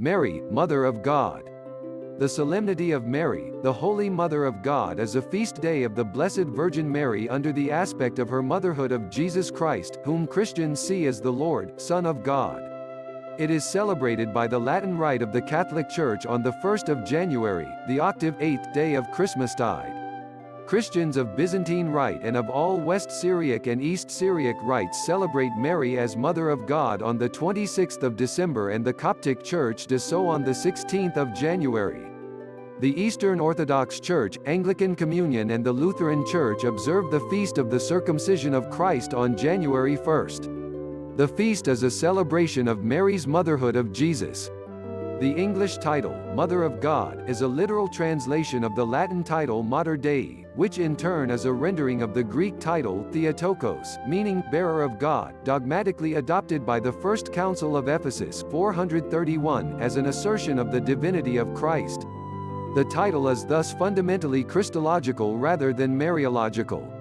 Mary, Mother of God. The Solemnity of Mary, the Holy Mother of God, is a feast day of the Blessed Virgin Mary under the aspect of her motherhood of Jesus Christ, whom Christians see as the Lord, Son of God. It is celebrated by the Latin Rite of the Catholic Church on the 1st of January, the octave 8th day of Christmastide. Christians of Byzantine Rite and of all West Syriac and East Syriac rites celebrate Mary as Mother of God on the 26th of December, and the Coptic Church does so on the 16th of January. The Eastern Orthodox Church, Anglican Communion and the Lutheran Church observe the Feast of the Circumcision of Christ on January 1st. The feast is a celebration of Mary's motherhood of Jesus. The English title, Mother of God, is a literal translation of the Latin title Mater Dei, which in turn is a rendering of the Greek title Theotokos, meaning bearer of God, dogmatically adopted by the First Council of Ephesus 431 as an assertion of the divinity of Christ. The title is thus fundamentally Christological rather than Mariological.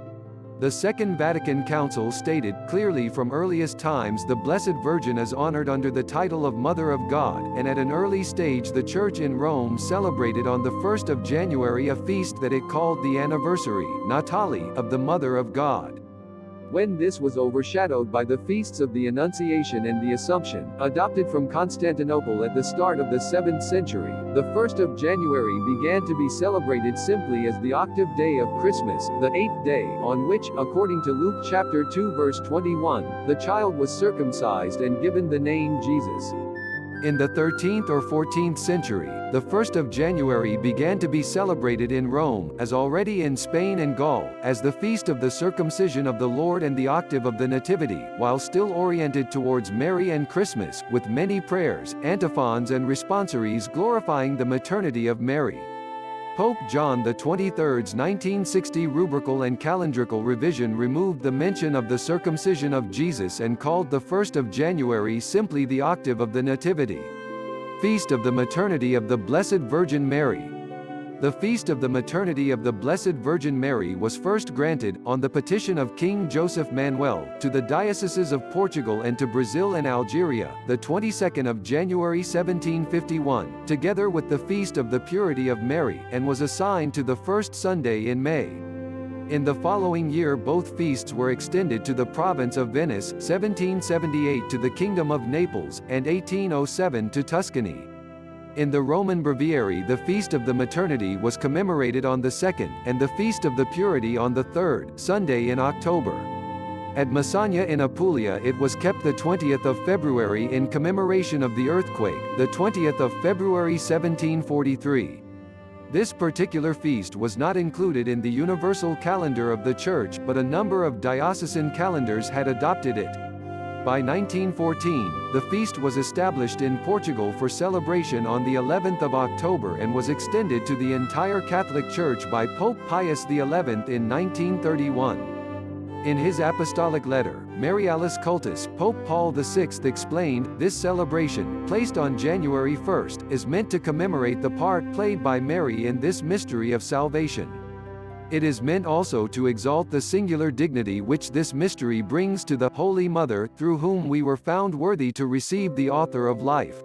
The Second Vatican Council stated clearly from earliest times the Blessed Virgin is honored under the title of Mother of God, and at an early stage the Church in Rome celebrated on the 1st of January a feast that it called the anniversary, Natale, of the Mother of God. When this was overshadowed by the feasts of the Annunciation and the Assumption, adopted from Constantinople at the start of the 7th century, the 1st of January began to be celebrated simply as the octave day of Christmas, the 8th day, on which, according to Luke chapter 2 verse 21, the child was circumcised and given the name Jesus. In the 13th or 14th century, the 1st of January began to be celebrated in Rome, as already in Spain and Gaul, as the feast of the circumcision of the Lord and the octave of the Nativity, while still oriented towards Mary and Christmas, with many prayers, antiphons and responsories glorifying the maternity of Mary. Pope John XXIII's 1960 rubrical and calendrical revision removed the mention of the circumcision of Jesus and called the 1st of January simply the octave of the Nativity. Feast of the Maternity of the Blessed Virgin Mary. The Feast of the Maternity of the Blessed Virgin Mary was first granted, on the petition of King Joseph Manuel, to the dioceses of Portugal and to Brazil and Algeria, the 22nd of January 1751, together with the Feast of the Purity of Mary, and was assigned to the first Sunday in May. In the following year both feasts were extended to the province of Venice, 1778 to the Kingdom of Naples, and 1807 to Tuscany. In the Roman Breviary the Feast of the Maternity was commemorated on the 2nd, and the Feast of the Purity on the 3rd Sunday in October. At Massagna in Apulia it was kept the 20th of February in commemoration of the earthquake, the 20th of February 1743. This particular feast was not included in the universal calendar of the Church, but a number of diocesan calendars had adopted it. By 1914, the feast was established in Portugal for celebration on the 11th of October and was extended to the entire Catholic Church by Pope Pius XI in 1931. In his apostolic letter, Marialis Cultus, Pope Paul VI explained, this celebration, placed on January 1st, is meant to commemorate the part played by Mary in this mystery of salvation. It is meant also to exalt the singular dignity which this mystery brings to the Holy Mother, through whom we were found worthy to receive the Author of life.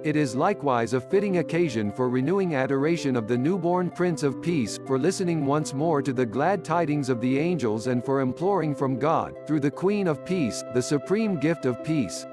It is likewise a fitting occasion for renewing adoration of the newborn Prince of Peace, for listening once more to the glad tidings of the angels, and for imploring from God, through the Queen of Peace, the supreme gift of peace.